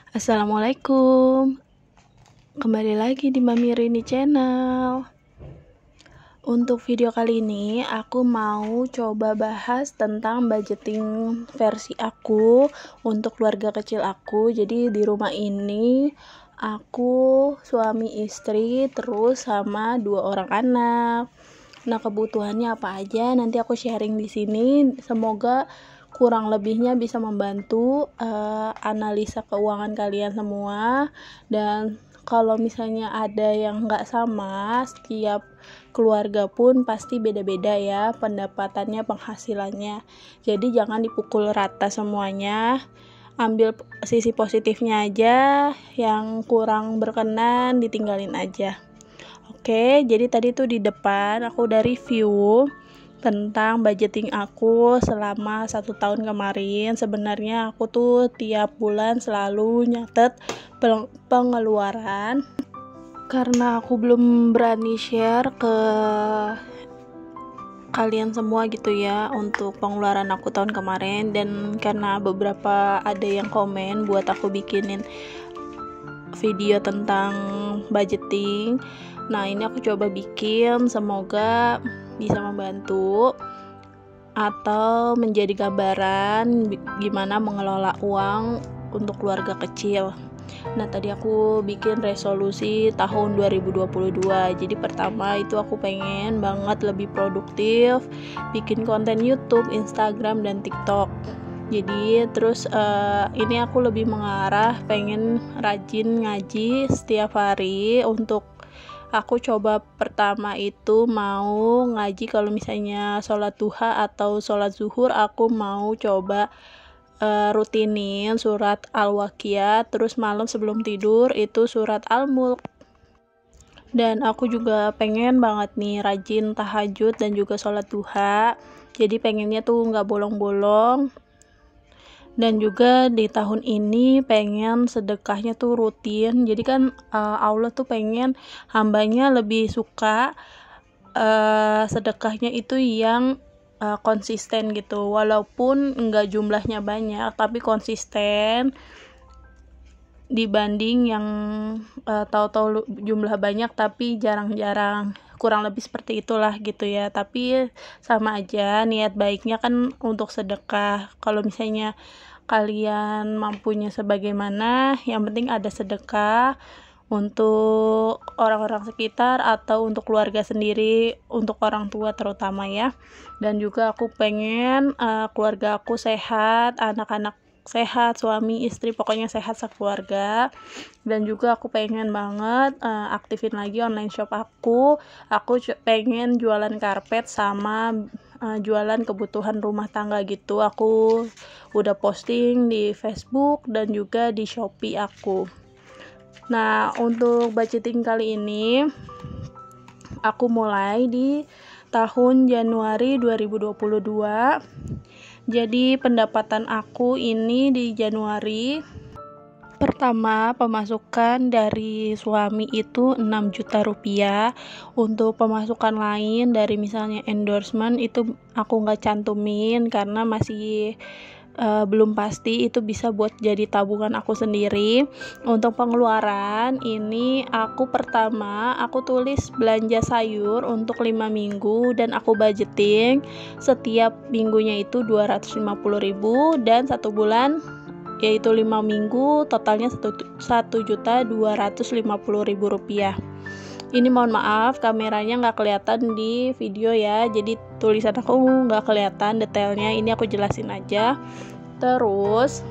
Assalamualaikum, kembali lagi di Mami Rini Channel. Untuk video kali ini aku mau coba bahas tentang budgeting versi aku untuk keluarga kecil aku. Jadi di rumah ini aku, suami, istri, terus sama 2 orang anak. Nah, kebutuhannya apa aja nanti aku sharing di sini. Semoga kurang lebihnya bisa membantu analisa keuangan kalian semua. Dan kalau misalnya ada yang nggak sama, setiap keluarga pun pasti beda-beda ya pendapatannya, penghasilannya. Jadi jangan dipukul rata semuanya. Ambil sisi positifnya aja, yang kurang berkenan ditinggalin aja. Oke, jadi tadi tuh di depan aku udah review tentang budgeting aku selama 1 tahun kemarin. Sebenarnya aku tuh tiap bulan selalu nyatet pengeluaran, karena aku belum berani share ke kalian semua gitu ya untuk pengeluaran aku tahun kemarin. Dan karena beberapa ada yang komen buat aku bikinin video tentang budgeting, nah ini aku coba bikin, semoga bisa membantu atau menjadi gambaran gimana mengelola uang untuk keluarga kecil. Nah, tadi aku bikin resolusi tahun 2022. Jadi pertama itu aku pengen banget lebih produktif, bikin konten YouTube, Instagram, dan TikTok. Jadi terus ini aku lebih mengarah pengen rajin ngaji setiap hari. Untuk aku coba pertama itu mau ngaji, kalau misalnya sholat duha atau sholat zuhur aku mau coba rutinin surat Al-Waqiah, terus malam sebelum tidur itu surat Al-Mulk. Dan aku juga pengen banget nih rajin tahajud dan juga sholat duha. Jadi pengennya tuh nggak bolong-bolong. Dan juga di tahun ini pengen sedekahnya tuh rutin. Jadi kan Allah tuh pengen hambanya lebih suka sedekahnya itu yang konsisten gitu, walaupun enggak jumlahnya banyak tapi konsisten, dibanding yang tahu-tahu jumlah banyak tapi jarang-jarang. Kurang lebih seperti itulah gitu ya. Tapi sama aja, niat baiknya kan untuk sedekah. Kalau misalnya kalian mampunya sebagaimana, yang penting ada sedekah untuk orang-orang sekitar atau untuk keluarga sendiri, untuk orang tua terutama ya. Dan juga aku pengen keluarga aku sehat, anak-anak sehat, suami, istri, pokoknya sehat sekeluarga. Dan juga aku pengen banget aktifin lagi online shop aku pengen jualan karpet sama jualan kebutuhan rumah tangga gitu. Aku udah posting di Facebook dan juga di Shopee aku. Nah, untuk budgeting kali ini aku mulai di tahun Januari 2022. Jadi pendapatan aku ini di Januari, pertama pemasukan dari suami itu 6 juta rupiah. Untuk pemasukan lain dari misalnya endorsement itu aku nggak cantumin karena masih belum pasti, itu bisa buat jadi tabungan aku sendiri. Untuk pengeluaran ini pertama aku tulis belanja sayur untuk 5 minggu dan aku budgeting setiap minggunya itu 250.000, dan 1 bulan yaitu 5 minggu totalnya 1.250.000 rupiah. Ini mohon maaf kameranya nggak kelihatan di video ya, jadi tulisan aku nggak kelihatan detailnya, ini aku jelasin aja. Terus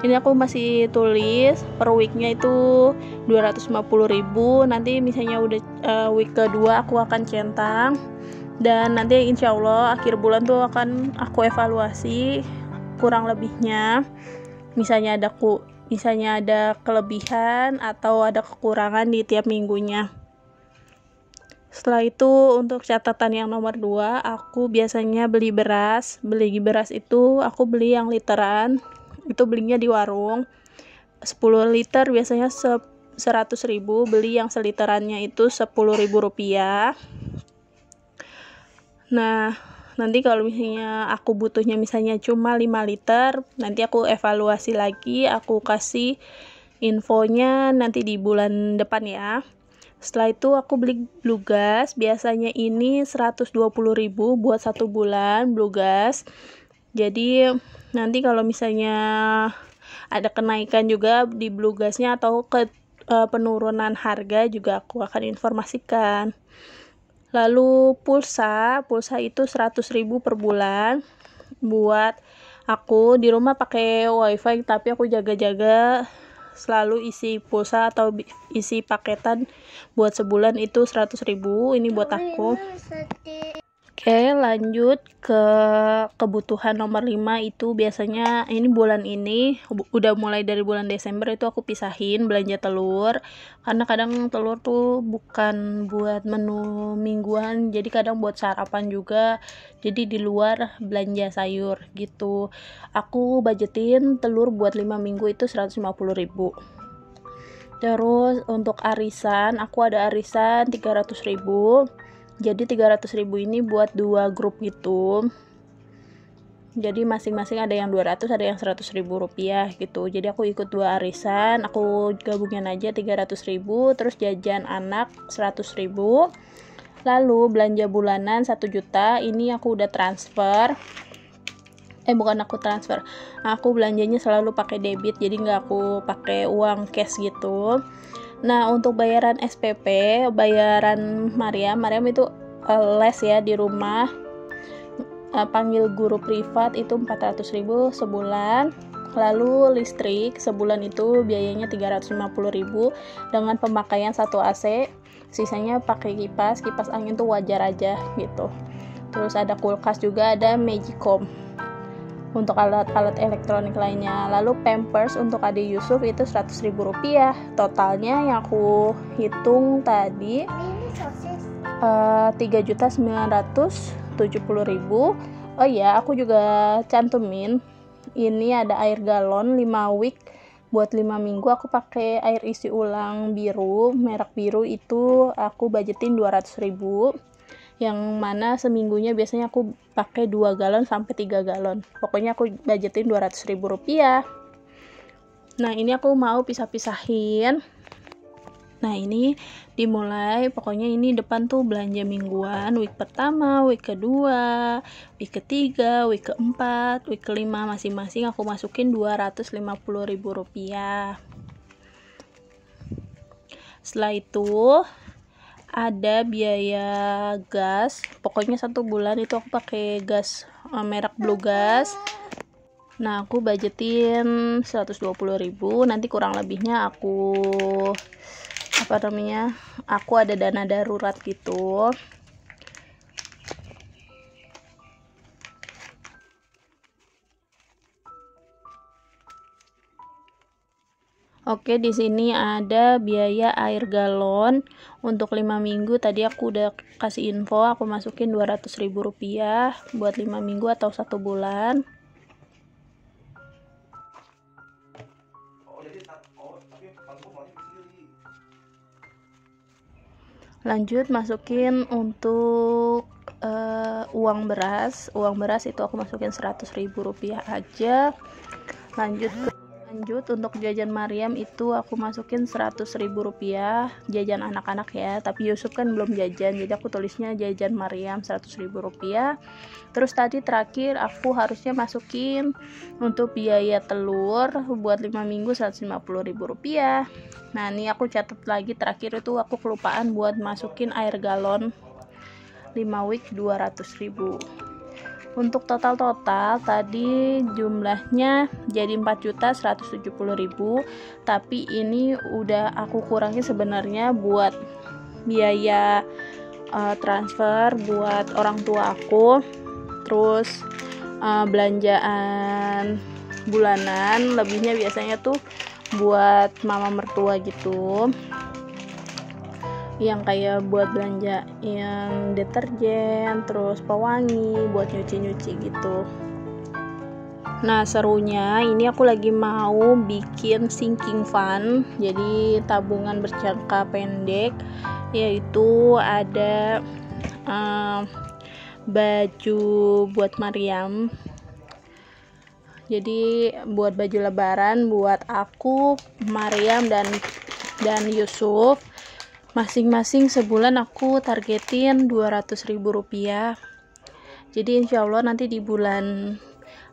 ini aku masih tulis per weeknya itu 250.000. Nanti misalnya udah week kedua aku akan centang, dan nanti insya Allah akhir bulan tuh akan aku evaluasi kurang lebihnya. Misalnya ada kelebihan atau ada kekurangan di tiap minggunya. Setelah itu untuk catatan yang nomor 2, aku biasanya beli beras itu aku beli yang literan, itu belinya di warung. 10 liter biasanya 100.000, beli yang seliterannya itu 10.000 rupiah. Nah, nanti kalau misalnya aku butuhnya misalnya cuma 5 liter, nanti aku evaluasi lagi, aku kasih infonya nanti di bulan depan ya. Setelah itu aku beli blue gas, biasanya ini 120.000 buat 1 bulan blue gas. Jadi nanti kalau misalnya ada kenaikan juga di blue gasnya atau penurunan harga juga aku akan informasikan. Lalu pulsa itu 100.000 per bulan. Buat aku di rumah pakai wifi, tapi aku jaga-jaga selalu isi pulsa atau isi paketan buat sebulan itu 100.000. Ini buat aku. Oke, lanjut ke kebutuhan nomor 5 itu biasanya ini bulan ini udah mulai dari bulan Desember itu aku pisahin belanja telur, karena kadang telur tuh bukan buat menu mingguan, jadi kadang buat sarapan juga, jadi di luar belanja sayur gitu. Aku budgetin telur buat 5 minggu itu 150.000. Terus untuk arisan, aku ada arisan 300.000. Jadi 300.000 ini buat 2 grup gitu. Jadi masing-masing ada yang 200, ada yang 100.000 rupiah gitu. Jadi aku ikut 2 arisan, aku gabungin aja 300.000, terus jajan anak 100.000. Lalu belanja bulanan 1 juta, ini aku udah transfer. Bukan aku transfer, aku belanjanya selalu pakai debit, jadi nggak aku pakai uang cash gitu. Nah, untuk bayaran SPP, bayaran Mariam itu les ya di rumah, panggil guru privat itu 400.000 sebulan. Lalu listrik sebulan itu biayanya 350.000 dengan pemakaian 1 AC, sisanya pakai kipas angin tuh wajar aja gitu. Terus ada kulkas juga, ada Magicom untuk alat-alat elektronik lainnya. Lalu Pampers untuk adik Yusuf itu 100.000 rupiah. Totalnya yang aku hitung tadi 3.970.000. Oh iya, aku juga cantumin ini ada air galon 5 week buat 5 minggu. Aku pakai air isi ulang biru, merek biru itu aku budgetin 200.000. Yang mana seminggunya biasanya aku pakai 2 galon sampai 3 galon. Pokoknya aku budgetin 200.000 rupiah. Nah, ini aku mau pisah-pisahin. Nah, ini dimulai, pokoknya ini depan tuh belanja mingguan, week pertama, week kedua, week ketiga, week keempat, week kelima, masing-masing aku masukin 250.000 rupiah. Setelah itu ada biaya gas, pokoknya 1 bulan itu aku pakai gas merek Blue Gas. Nah, aku budgetin 120.000, nanti kurang lebihnya aku aku ada dana darurat gitu. Oke, di sini ada biaya air galon untuk 5 minggu. Tadi aku udah kasih info, aku masukin 200.000 rupiah buat 5 minggu atau 1 bulan. Lanjut masukin untuk uang beras itu aku masukin 100.000 rupiah aja. Lanjut untuk jajan Mariam itu aku masukin 100.000 rupiah, jajan anak-anak ya, tapi Yusuf kan belum jajan, jadi aku tulisnya jajan Mariam 100.000 rupiah. Terus tadi terakhir aku harusnya masukin untuk biaya telur buat 5 minggu 150.000 rupiah. Nah, ini aku catat lagi, terakhir itu aku kelupaan buat masukin air galon 5 week 200.000. Untuk total tadi jumlahnya jadi 4.170.000, tapi ini udah aku kurangi sebenarnya buat biaya transfer buat orang tua aku, terus belanjaan bulanan, lebihnya biasanya tuh buat mama mertua gitu, yang kayak buat belanja yang deterjen, terus pewangi buat nyuci-nyuci gitu. Nah, serunya ini aku lagi mau bikin sinking fund, jadi tabungan berjangka pendek, yaitu ada baju buat Mariam. Jadi buat baju lebaran buat aku, Mariam dan Yusuf. Masing-masing sebulan aku targetin Rp200.000. Jadi insya Allah nanti di bulan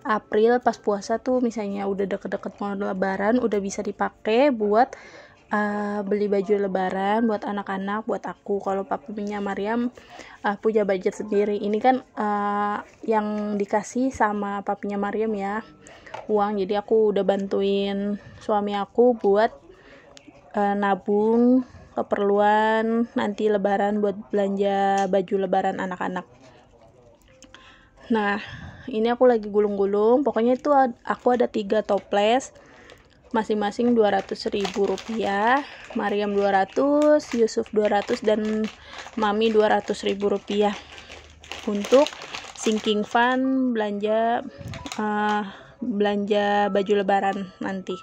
April pas puasa tuh, misalnya udah deket-deket mau lebaran, udah bisa dipakai buat beli baju lebaran buat anak-anak, buat aku. Kalau papinya Mariam punya budget sendiri. Ini kan yang dikasih sama papinya Mariam ya, uang. Jadi aku udah bantuin suami aku buat nabung keperluan nanti lebaran buat belanja baju lebaran anak-anak. Nah, ini aku lagi gulung-gulung. Pokoknya itu aku ada 3 toples, masing-masing Rp200.000, Mariam 200, Yusuf 200, dan Mami Rp200.000 untuk sinking fund belanja baju lebaran nanti.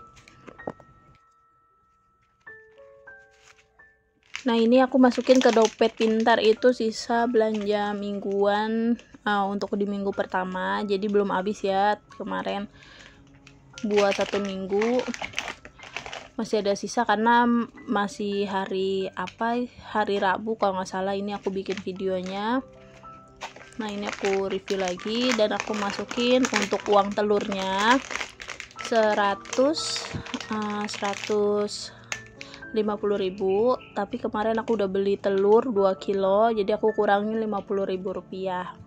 Nah, ini aku masukin ke dompet pintar, itu sisa belanja mingguan untuk di minggu pertama. Jadi belum habis ya, kemarin buat 1 minggu masih ada sisa karena masih hari Rabu kalau nggak salah. Ini aku bikin videonya. Nah, ini aku review lagi dan aku masukin untuk uang telurnya 150.000, tapi kemarin aku udah beli telur 2 kilo, jadi aku kurangin Rp50.000.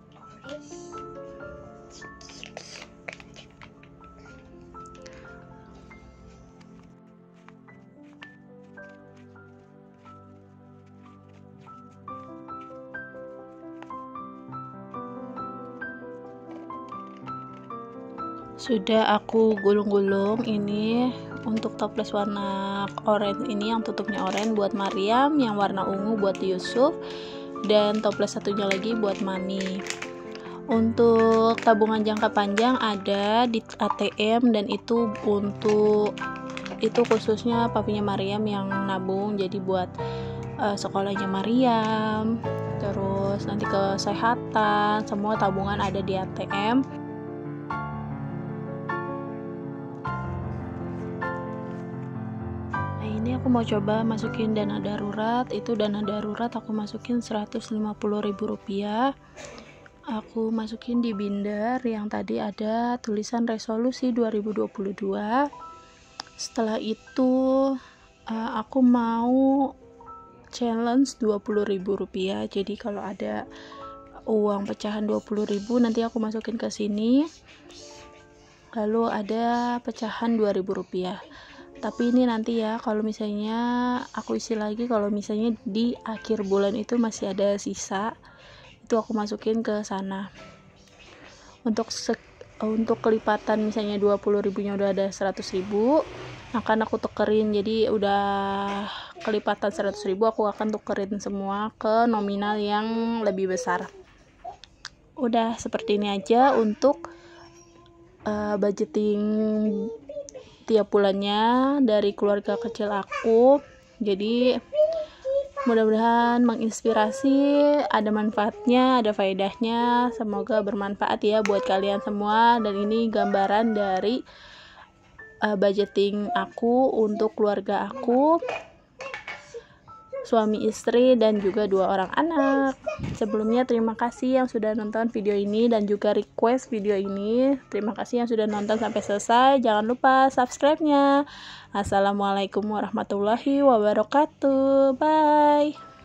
Sudah aku gulung-gulung. Ini untuk toples warna oranye, ini yang tutupnya oranye buat Mariam, yang warna ungu buat Yusuf, dan toples satunya lagi buat Mami. Untuk tabungan jangka panjang ada di ATM, dan itu khususnya papinya Mariam yang nabung, jadi buat sekolahnya Mariam, terus nanti kesehatan, semua tabungan ada di ATM. Ini aku mau coba masukin dana darurat. Itu dana darurat aku masukin Rp150.000. Aku masukin di binder yang tadi ada tulisan resolusi 2022. Setelah itu aku mau challenge Rp20.000. Jadi kalau ada uang pecahan 20.000 nanti aku masukin ke sini. Lalu ada pecahan Rp2.000. Tapi ini nanti ya, kalau misalnya aku isi lagi, kalau misalnya di akhir bulan itu masih ada sisa, itu aku masukin ke sana. Untuk kelipatan misalnya 20.000-nya udah ada 100.000, akan aku tukerin. Jadi udah kelipatan 100.000, aku akan tukerin semua ke nominal yang lebih besar. Udah seperti ini aja untuk budgeting tiap bulannya dari keluarga kecil aku. Jadi mudah-mudahan menginspirasi, ada manfaatnya, ada faedahnya. Semoga bermanfaat ya buat kalian semua. Dan ini gambaran dari budgeting aku untuk keluarga aku, suami istri dan juga 2 orang anak. Sebelumnya terima kasih yang sudah nonton video ini dan juga request video ini. Terima kasih yang sudah nonton sampai selesai. Jangan lupa subscribe-nya. Assalamualaikum warahmatullahi wabarakatuh. Bye.